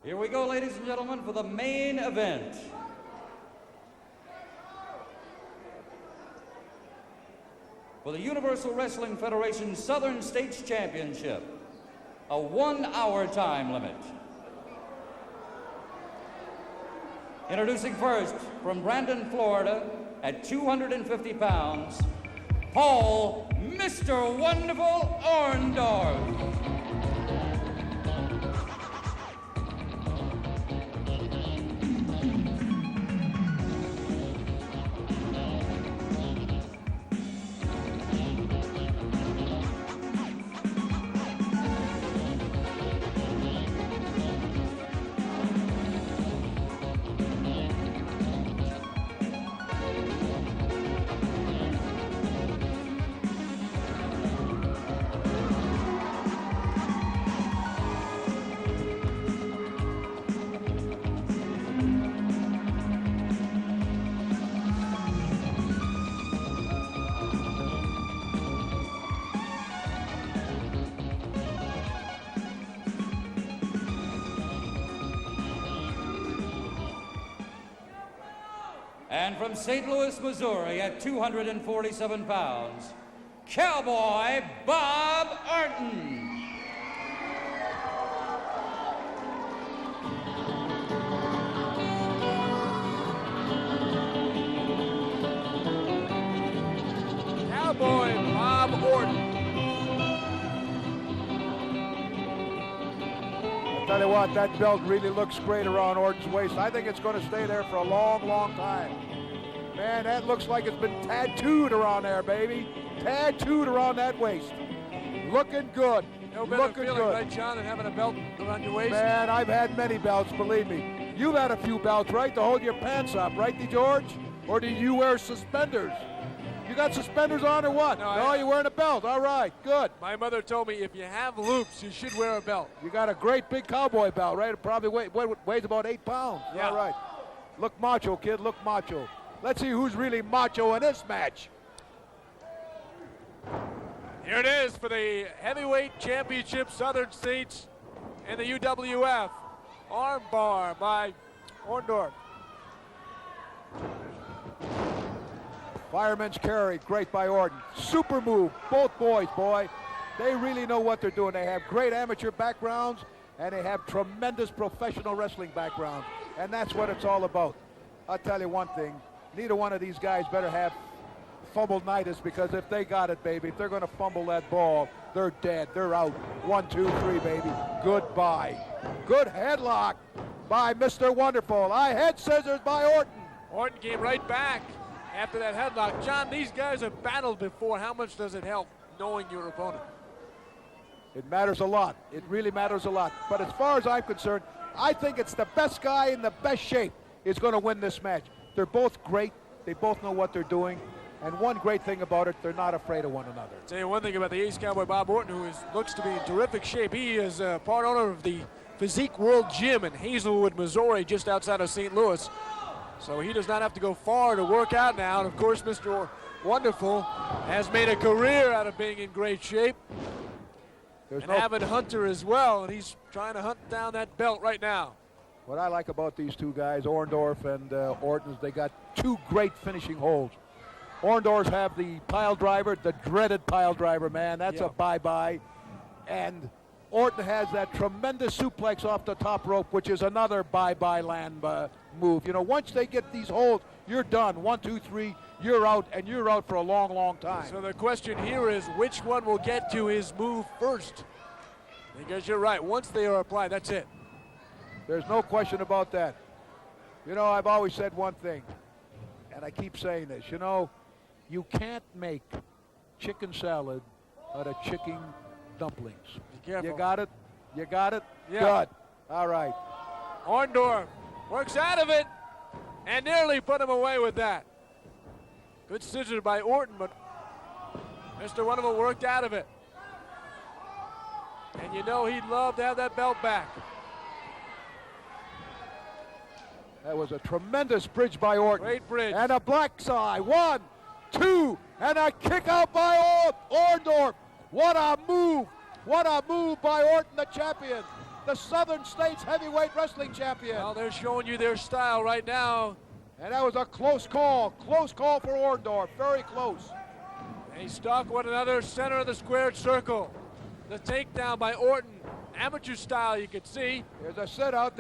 Here we go, ladies and gentlemen, for the main event. For the Universal Wrestling Federation Southern States Championship, a 1-hour time limit. Introducing first, from Brandon, Florida, at 250 pounds, Paul, Mr. Wonderful Orndorff. And from St. Louis, Missouri, at 247 pounds, Cowboy Bob Orton. Cowboy Bob Orton. I'll tell you what, that belt really looks great around Orton's waist. I think it's going to stay there for a long, long time. Man, that looks like it's been tattooed around there, baby. Tattooed around that waist. Looking good. No better Looking feeling, good. right, John, than having a belt around your waist? Man, I've had many belts, believe me. You've had a few belts, right, to hold your pants up, right, George? Or do you wear suspenders? You got suspenders on or what? No, you're wearing a belt. All right, good. My mother told me if you have loops, you should wear a belt. You got a great big cowboy belt, right? It probably weighs about 8 pounds. Yeah. All right. Look macho, kid. Look macho. Let's see who's really macho in this match. Here it is for the Heavyweight Championship, Southern States and the UWF. Armbar by Orndorff. Fireman's carry, great by Orton. Super move, both boys, boy. They really know what they're doing. They have great amateur backgrounds, and they have tremendous professional wrestling backgrounds, and that's what it's all about. I'll tell you one thing, neither one of these guys better have fumble-nitis, because if they got it, baby, if they're going to fumble that ball, they're dead. They're out. 1, 2, 3, baby. Goodbye. Good headlock by Mr. Wonderful. Head scissors by Orton. Orton came right back after that headlock. John, these guys have battled before. How much does it help knowing your opponent? It matters a lot. It really matters a lot. But as far as I'm concerned, I think it's the best guy in the best shape is going to win this match. They're both great. They both know what they're doing. And one great thing about it, they're not afraid of one another. I'll tell you one thing about the Ace Cowboy Bob Orton, who looks to be in terrific shape. He is part owner of the Physique World Gym in Hazelwood, Missouri, just outside of St. Louis. So he does not have to go far to work out now. And of course, Mr. Wonderful has made a career out of being in great shape. An avid hunter as well, and he's trying to hunt down that belt right now. What I like about these two guys, Orndorff and Orton, is they got two great finishing holds. Orndorff have the pile driver, the dreaded pile driver, man. That's a bye-bye. And Orton has that tremendous suplex off the top rope, which is another bye-bye land move. You know, once they get these holds, you're done. 1, 2, 3, you're out, and you're out for a long, long time. So the question here is, which one will get to his move first? Because you're right, once they are applied, that's it. There's no question about that. You know, I've always said one thing, and I keep saying this. You know, you can't make chicken salad out of chicken dumplings. Be careful. You got it? You got it? Yeah. Good. All right. Orndorff works out of it and nearly put him away with that. Good scissors by Orton, but Mr. Wonderful worked out of it. And you know he'd love to have that belt back. That was a tremendous bridge by Orton. Great bridge. And a black side. 1, 2, and a kick out by Orndorff. What a move. What a move by Orton, the champion. the Southern States Heavyweight Wrestling Champion. Well, they're showing you their style right now. And that was a close call for Orndorff, very close. They stalk one another, center of the squared circle. The takedown by Orton, amateur style, you can see. There's a sit out,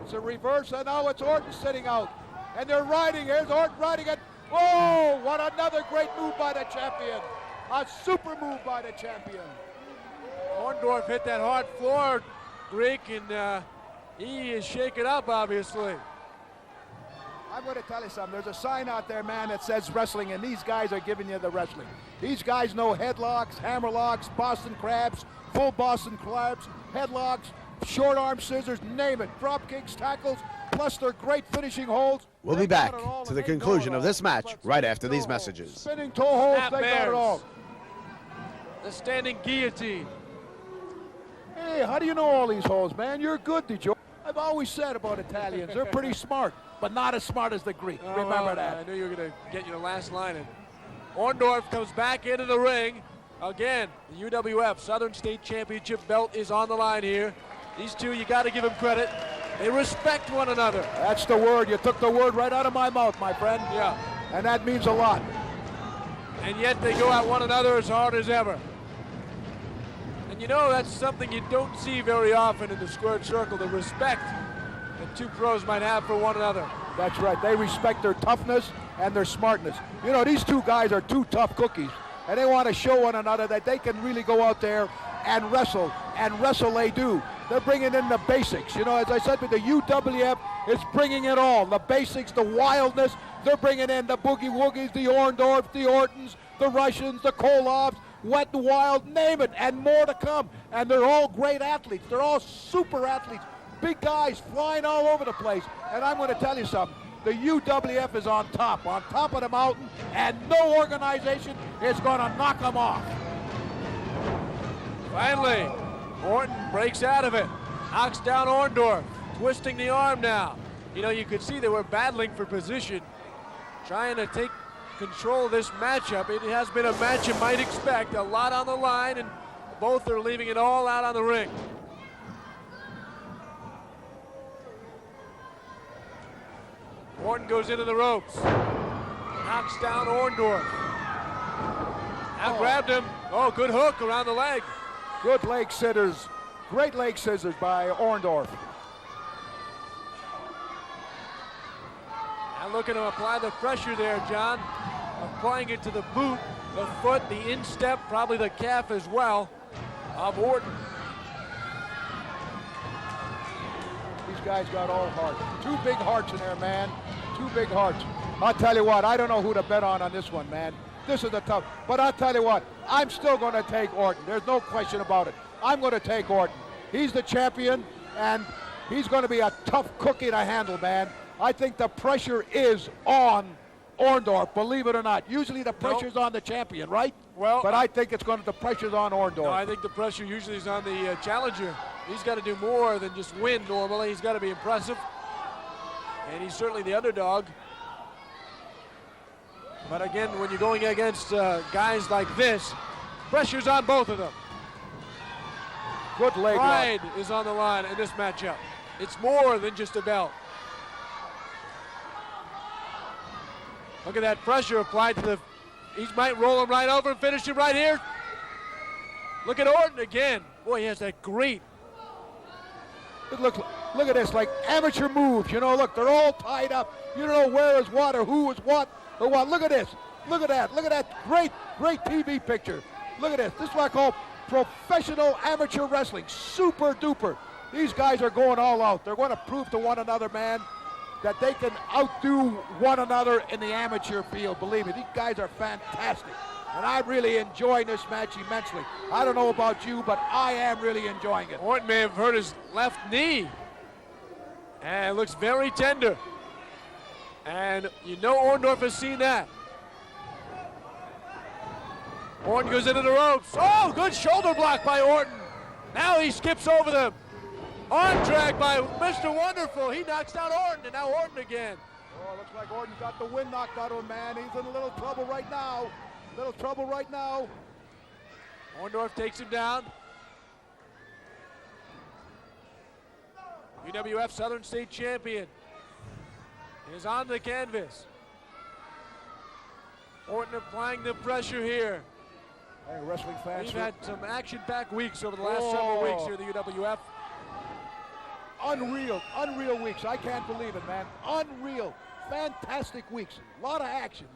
It's a reverse, and now it's Orton sitting out. And they're riding, here's Orton riding it. Oh, what another great move by the champion. A super move by the champion. Orndorff hit that hard floor, Greek, and he is shaken up, obviously. I'm going to tell you something. There's a sign out there, man, that says wrestling, and these guys are giving you the wrestling. These guys know headlocks, hammerlocks, Boston crabs, full Boston crabs, headlocks, short arm scissors, name it. Drop kicks, tackles, plus their great finishing holds. We'll be back to the conclusion of this match right after these messages. Spinning toe holds, Snap they got bears. it all. The standing guillotine. Hey, how do you know all these holds, man? You're good, DeJoy. I've always said about Italians, they're pretty smart, but not as smart as the Greek. Oh, Remember well, that. I knew you were going to get your last line in. Orndorff comes back into the ring. Again, the UWF Southern State Championship belt is on the line here. These two, you got to give them credit. They respect one another. That's the word. You took the word right out of my mouth, my friend. Yeah. And that means a lot. And yet they go at one another as hard as ever. And you know, that's something you don't see very often in the squared circle, the respect that two pros might have for one another. That's right. They respect their toughness and their smartness. You know, these two guys are two tough cookies, and they want to show one another that they can really go out there and wrestle they do. They're bringing in the basics. You know, as I said, with the UWF is bringing it all. The basics, the wildness. They're bringing in the Boogie Woogies, the Orndorff, the Ortons, the Russians, the Kolovs, Wet and Wild, name it, and more to come. And they're all great athletes. They're all super athletes. Big guys flying all over the place. And I'm going to tell you something. The UWF is on top of the mountain, and no organization is going to knock them off. Finally, Orton breaks out of it, knocks down Orndorff, twisting the arm now. You know, you could see they were battling for position, trying to take control of this matchup. It has been a match you might expect, a lot on the line, and both are leaving it all out on the ring. Orton goes into the ropes, knocks down Orndorff. Now grabbed him. Oh, good hook around the leg. Good leg scissors. Great leg scissors by Orndorff. Now looking to apply the pressure there, John. Applying it to the boot, the foot, the instep, probably the calf as well of Orton. These guys got all heart. Two big hearts in there, man. Two big hearts. I'll tell you what, I don't know who to bet on this one, man. This is a tough, but I'll tell you what, I'm still going to take Orton. There's no question about it. I'm going to take Orton. He's the champion, and he's going to be a tough cookie to handle, man. I think the pressure is on Orndorff, believe it or not. Usually the pressure's on the champion, right? Well, but I think the pressure's on Orndorff. No, I think the pressure usually is on the challenger. He's got to do more than just win normally. He's got to be impressive. And he's certainly the underdog. But again, when you're going against guys like this, pressure's on both of them. Good leg lock. Pride is on the line in this matchup. It's more than just a belt. Look at that pressure applied to the, he might roll him right over and finish him right here. Look at Orton again. Boy, he has that great. Look at this, like amateur moves. You know, look, they're all tied up. You don't know where is what or who is what or what. Look at this. Look at that. Look at that great TV picture. Look at this. This is what I call professional amateur wrestling. Super duper. These guys are going all out. They're going to prove to one another, man, that they can outdo one another in the amateur field. Believe me, these guys are fantastic. And I'm really enjoying this match immensely. I don't know about you, but I am really enjoying it. Orton may have hurt his left knee. And it looks very tender. And you know Orndorff has seen that. Orton goes into the ropes. Oh, good shoulder block by Orton. Now he skips over them. On track by Mr. Wonderful. He knocks down Orton, and now Orton again. Oh, looks like Orton's got the wind knocked out of him, man. He's in a little trouble right now. Orndorff takes him down. UWF Southern State Champion, is on the canvas. Orton applying the pressure here. Hey, wrestling fans. We've had some action-packed weeks over the last several weeks here at the UWF. Unreal weeks. I can't believe it, man. Unreal, fantastic weeks. A lot of action.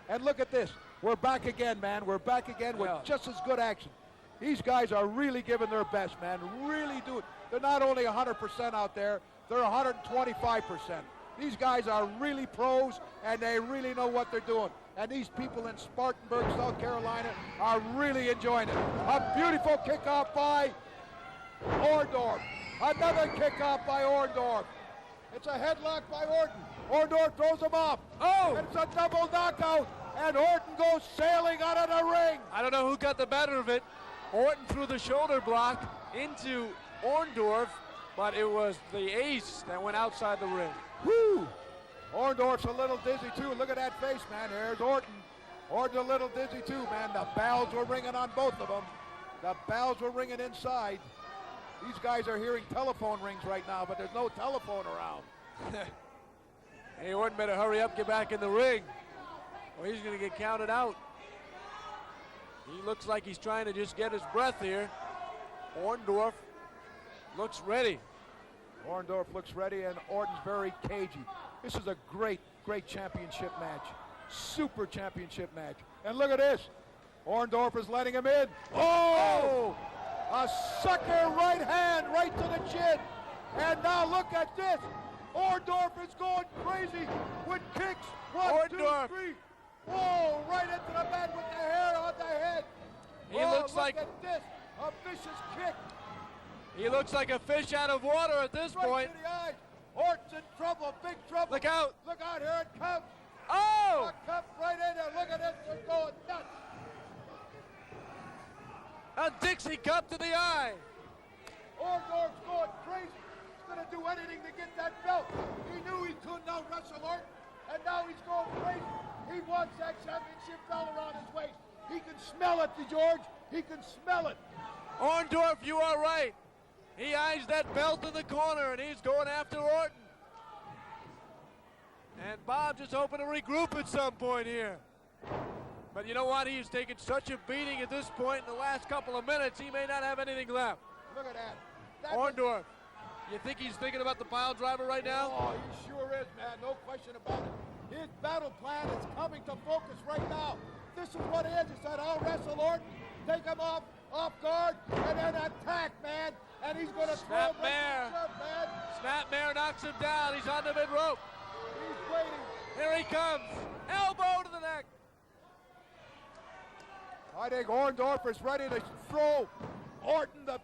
And look at this. We're back again, man. We're back again with just as good action. These guys are really giving their best, man. Really do it. They're not only 100% out there, they're 125%. These guys are really pros, and they really know what they're doing. And these people in Spartanburg, South Carolina, are really enjoying it. A beautiful kickoff by Orndorff. Another kickoff by Orndorff. It's a headlock by Orton. Orndorff throws him off. Oh! And it's a double knockout, and Orton goes sailing out of the ring. I don't know who got the better of it. Orton threw the shoulder block into Orndorff, but it was the ace that went outside the ring. Woo! Orndorff's a little dizzy too. Look at that face, man. There's Orton. Orton's a little dizzy too, man. The bells were ringing on both of them. The bells were ringing inside. These guys are hearing telephone rings right now, but there's no telephone around. Hey, Orton better hurry up, get back in the ring, or he's going to get counted out. He looks like he's trying to just get his breath here. Orndorff looks ready. Orndorff looks ready, and Orton's very cagey. This is a great championship match. Super championship match. And look at this. Orndorff is letting him in. Oh! A sucker right hand right to the chin. And now look at this. Orndorff is going crazy with kicks. One, two, three. Whoa, right into the mat with the hair on the head. He looks look like at this. A vicious kick. He looks like a fish out of water at this Right point. to the eyes. Orton's in trouble, big trouble. Look out. Look out, here it comes. Oh! A cup right in there. Look at this. They're going nuts. A Dixie cup to the eye. Orndorff's going crazy. He's going to do anything to get that belt. He knew he couldn't out-wrestle Orton, and now he's going crazy. He wants that championship belt around his waist. He can smell it, George. He can smell it. Orndorff, you are right. He eyes that belt in the corner, and he's going after Orton. And Bob just hoping to regroup at some point here. But you know what? He's taken such a beating at this point in the last couple of minutes, he may not have anything left. Look at that. Orndorff, you think he's thinking about the pile driver right now? Oh, he sure is, man. No question about it. His battle plan is coming to focus right now. This is what it is. He said, I'll wrestle Orton, take him off guard, and then attack, man. And he's going to throw him right to the surf, man. Snapmare knocks him down. He's on the mid rope. He's waiting. Here he comes. Elbow to the neck. I think Orndorff is ready to throw Orton the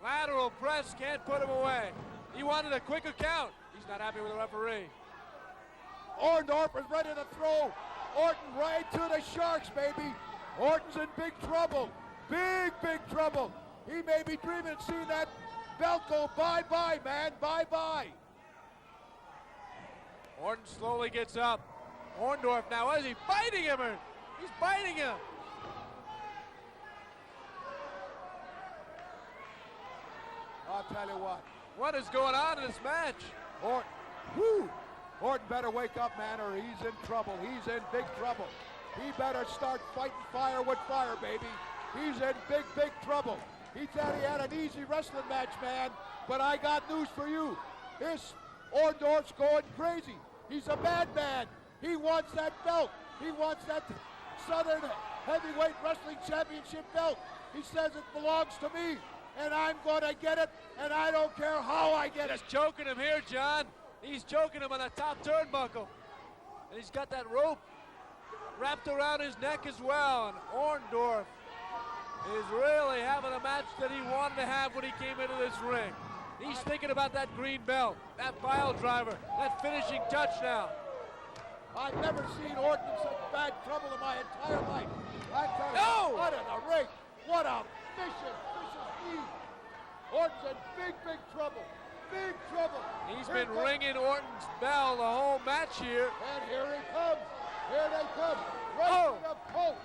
lateral press, can't put him away. He wanted a quicker count. He's not happy with the referee. Orndorff is ready to throw Orton right to the Sharks, baby. Orton's in big trouble. Big trouble. He may be dreaming of seeing that belt go bye-bye, man. Bye-bye. Orton slowly gets up. Orndorff now, is he biting him? He's biting him. I'll tell you what. What is going on in this match? Orton better wake up, man, or he's in trouble. He's in big trouble. He better start fighting fire with fire, baby. He's in big trouble. He thought he had an easy wrestling match, man, but I got news for you. This Orndorff's going crazy. He's a madman. He wants that belt. He wants that Southern Heavyweight Wrestling Championship belt. He says it belongs to me, and I'm going to get it, and I don't care how I get it. Just choking him here, John. He's choking him on the top turnbuckle. And he's got that rope wrapped around his neck as well. And Orndorff is really having a match that he wanted to have when he came into this ring. He's thinking about that green belt, that pile driver, that finishing touch now. I've never seen Orton in such bad trouble in my entire life. I'm telling you, what in the ring. What a vicious knee. Orton's in big trouble. Big trouble. He's been ringing Orton's bell the whole match here. And here he comes. Here they come. Right to the post.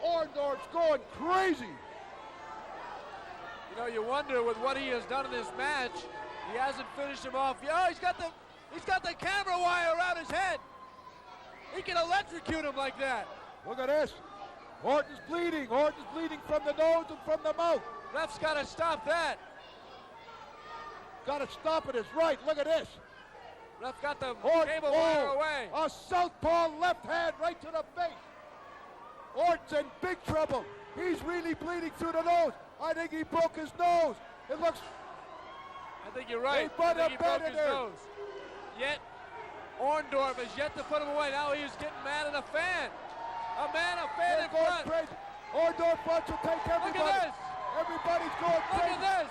Orndorff's going crazy. You know, you wonder with what he has done in this match, he hasn't finished him off. Oh, he's got the camera wire around his head. He can electrocute him like that. Look at this. Orton's bleeding. Orton's bleeding from the nose and from the mouth. Ref's got to stop that. Got to stop it. It's right. Look at this. Ref got the Orton, cable wire away. A southpaw left hand right to the face. Orton's in big trouble. He's really bleeding through the nose. I think he broke his nose. It looks... I think you're right. They I think he put a broke his there. nose. Yet, Orndorff has yet to put him away. Now he is getting mad at a fan. A fan in front. Crazy. Orndorff wants to take everybody. Look at this. Everybody's going Look crazy. at this.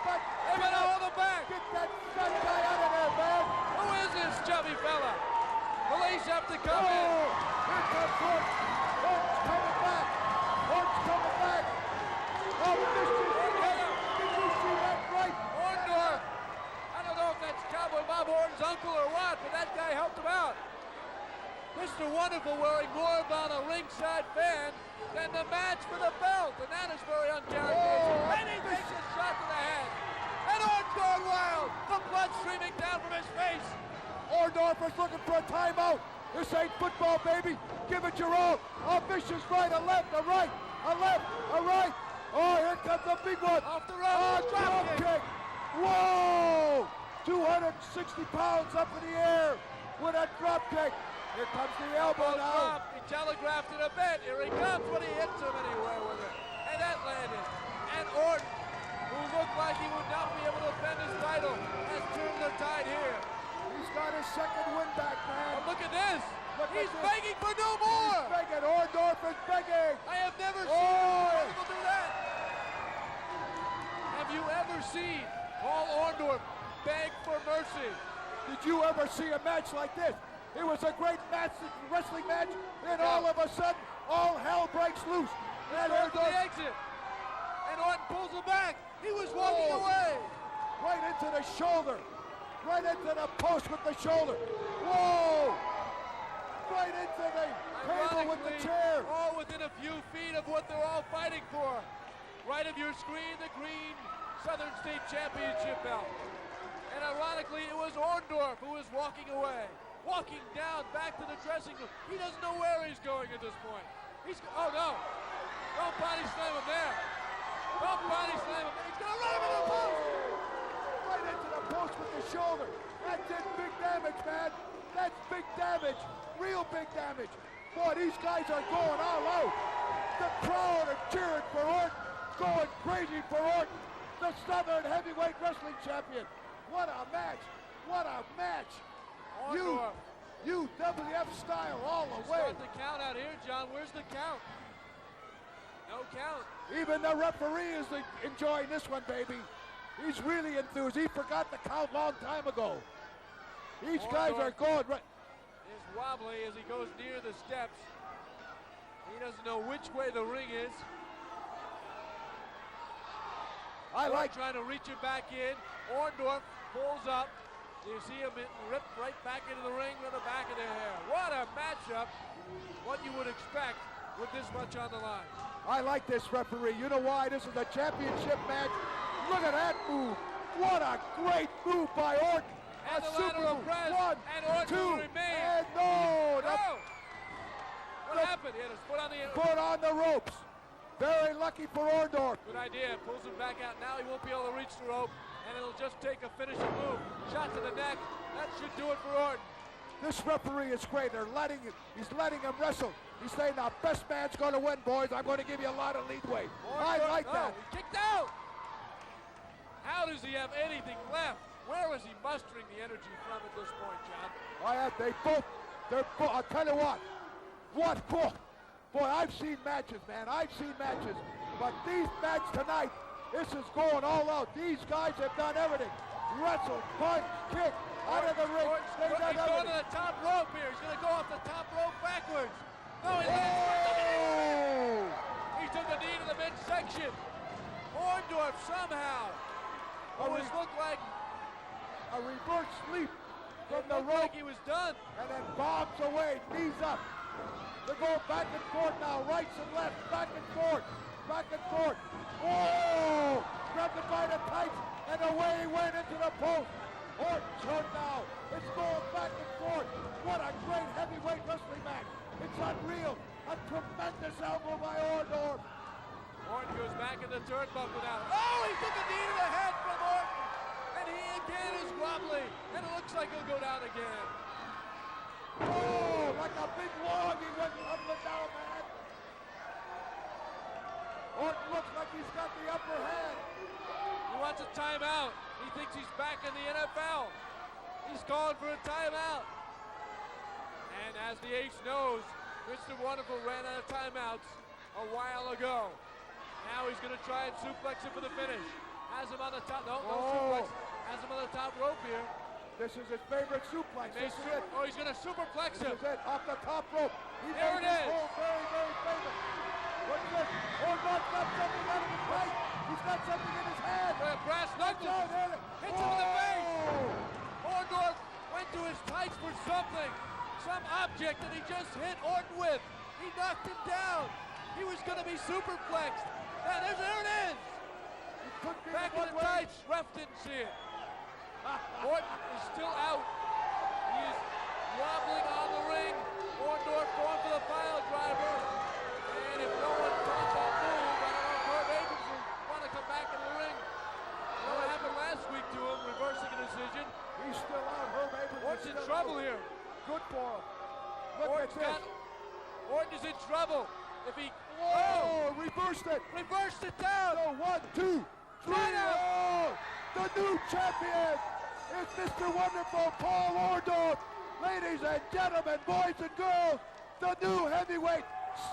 They're going to hold him back. Get that fat guy out of there, man. Who is this chubby fella? Police have to come in. Here comes Orton. Orton's coming back. Orton's coming back. Oh, did you see that right? Orndorff. I don't know if that's Cowboy Bob Orton's uncle or what, but that guy helped him out. Mr. Wonderful worrying more about a ringside fan than the match for the belt, and that is very uncharacteristic. And he takes a shot to the head. And Orton's going wild. The blood streaming down from his face. Orndorff is looking for a timeout. This ain't football, baby. Give it your all. A vicious right, a left, a right, a left, a right. Oh, here comes a big one. Off the road, drop kick. Whoa! 260 pounds up in the air with a drop kick. Here comes the elbow now. He telegraphed it a bit. Here he comes when he hits him anywhere with it. And that landed. And Orton, who looked like he would not be able to defend his title, has turned the tide here. He's got his second win back, man. But look at this. He's this. begging for no more. He's begging. Orndorff is begging. I have never seen people do that. Have you ever seen Paul Orndorff beg for mercy? Did you ever see a match like this? It was a great match, wrestling match, and all of a sudden, all hell breaks loose. And He's going to the exit. And Orton pulls him back. He was walking away. Right into the shoulder. Right into the post with the shoulder. Whoa! Right into the table with the chair. All within a few feet of what they're all fighting for. Right of your screen, the green Southern State Championship belt. And ironically, it was Orndorff who was walking away. Walking down back to the dressing room. He doesn't know where he's going at this point. Oh no. Don't body slam him there. Don't body slam him. He's going to run him into the post. Right into the post with the shoulder. That did big damage, man. That's big damage. Real big damage. Boy, these guys are going all out. The crowd are cheering for Orton. Going crazy for Orton. The Southern Heavyweight Wrestling Champion. What a match. What a match. UWF style all the way. Start the count out here, John. Where's the count? No count. Even the referee is enjoying this one, baby. He's really enthused. He forgot the count long time ago. These guys are going right. Is wobbly as he goes near the steps. He doesn't know which way the ring is. I like trying to reach it back in. Orndorff pulls up. You see him ripped right back into the ring with the back of the hair. What a matchup. What you would expect with this much on the line. I like this referee. You know why? This is a championship match. Look at that move. What a great move by Orton. And a the super lateral move. press. One, and Orton two, will remain. and no. What happened? He had his foot on the foot on the ropes. Very lucky for Orndorff. Good idea. Pulls him back out. Now he won't be able to reach the rope. And it'll just take a finishing move. Shot to the neck. That should do it for Orton. This referee is great. He's letting him wrestle. He's saying, now, best man's going to win, boys. I'm going to give you a lot of leadway. I like that. He kicked out. How does he have anything left? Where is he mustering the energy from at this point, John? I'll tell you what. Boy, I've seen matches, man. I've seen matches. But these matches tonight, this is going all out. These guys have done everything. Wrestle, punch, kick, out of the ring. He's going to the top rope here. He's going to go off the top rope backwards. No, he lands. He took a knee to the midsection. Orndorff somehow always looked like a reverse leap from the rope. Like he was done. And then bombs away, knees up. They're going back and forth now, rights and left, back and forth, back and forth. Oh! Grab the and away he went into the post. Orton's hurt now. It's going back and forth. What a great heavyweight wrestling match. It's unreal. A tremendous elbow by Orndorff. Orton goes back in the turnbuckle now. Oh, he took a knee to the head from Orton. And he again is wobbly. And it looks like he'll go down again. Oh, like a big log he went tumbling down, man. Orton looks like he's got the upper hand. He wants a timeout. He thinks he's back in the NFL. He's calling for a timeout. And as the ace knows, Mr. Wonderful ran out of timeouts a while ago. Now he's going to try and suplex him for the finish. Has him on the top. No suplex. Has him on the top rope here. This is his favorite suplex. This is it. Oh, he's going to superplex him. This is it. Off the top rope. There it is. Very, very favorite. What's this? Orndorff's got something out of his right. He's got something in his hand. Brass knuckles. Hits him in the face. Orndorff went to his tights for something. Some object that he just hit Orton with. He knocked him down. He was going to be superplexed. And there it is. Back in the tights. Ref didn't see it. Orton is still out. He is wobbling on the ring. Orndorff going for the pile driver. And if no one calls that move, I don't know if Herb Abrams will want to come back in the ring. You know what happened last week to him, reversing a decision. He's still out. Herb Abrams Orton's in trouble here. Good for him. Look at this. Orton is in trouble. If he... Oh, reversed it. Reversed it down. So 1, 2, 3. Oh, the new champion is Mr. Wonderful Paul Orndorff. Ladies and gentlemen, boys and girls, the new heavyweight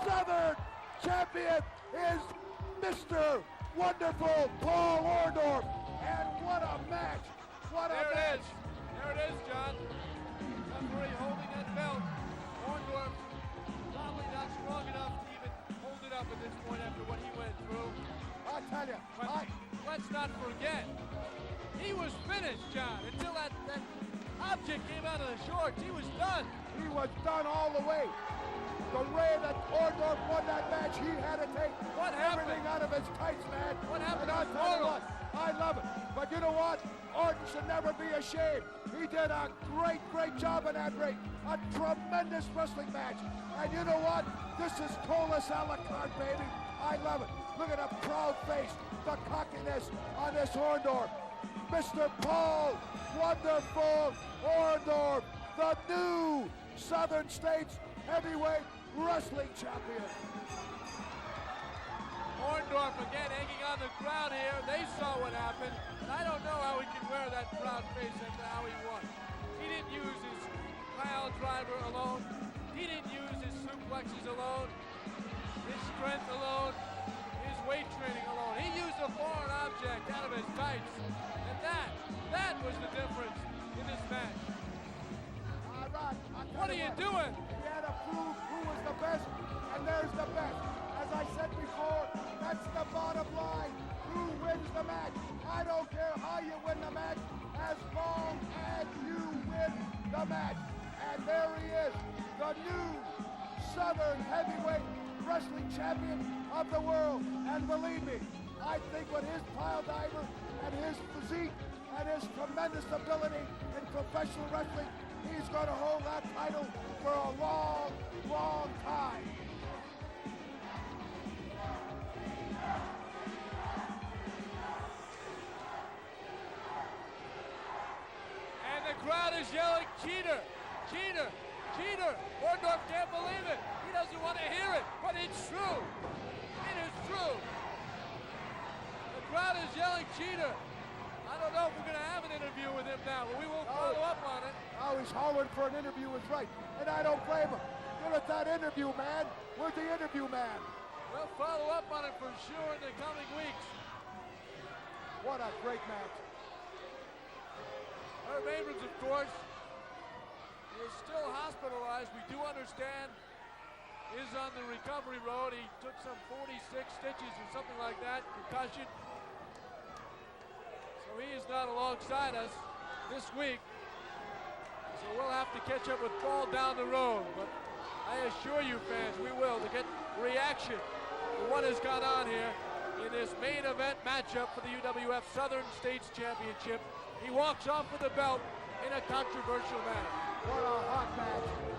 Southern champion is Mr. Wonderful Paul Orndorff. And what a match. What a match. There it is. There it is, John. Referee holding that belt. Orndorff probably not strong enough to even hold it up at this point after what he went through. I tell you, But let's not forget, he was finished, John, until that object came out of the shorts. He was done. he was done all the way. The way that Orndorff won that match, he had to take everything out of his tights, man. What happened And to I'll tell you Orndorff? what, I love it. But you know what? Orton should never be ashamed. He did a great, great job in that ring. A tremendous wrestling match. And you know what? This is Colas a la carte, baby. I love it. Look at the proud face, the cockiness on this Orndorff. Mr. Paul Wonderful Orndorff, the new Southern States Heavyweight Wrestling Champion. Orndorff again hanging on the crowd here. They saw what happened. And I don't know how he can wear that proud face after how he won. He didn't use his pile driver alone. He didn't use his suplexes alone. His strength alone. His weight training alone. He used a foreign object out of his tights. And that was the difference in this match. All right. What are you doing? He had to prove who was the best, and there's the best. As I said before, that's the bottom line. Who wins the match? I don't care how you win the match, as long as you win the match. And there he is, the new Southern Heavyweight Wrestling Champion of the world. And believe me, I think with his pile diver and his physique and his tremendous ability in professional wrestling, he's going to hold that title for a long, long time. And the crowd is yelling, cheater, cheater, cheater. Orndorff can't believe it. He doesn't want to hear it, but it's true. It is true. The crowd is yelling, cheater. I don't know if we're going to have an interview with him now, but we will follow up on it. Oh, he's hollering for an interview is right, and I don't blame him. Get at that interview, man. Where's the interview man? We'll follow up on it for sure in the coming weeks. What a great match. Herb Abrams, of course, is still hospitalized. We do understand is on the recovery road. He took some 46 stitches or something like that, concussion. So he is not alongside us this week. So we'll have to catch up with Paul down the road. But I assure you, fans, we will, to get reaction to what has gone on here. in this main event matchup for the UWF Southern States Championship. He walks off with the belt in a controversial manner. What a hot match.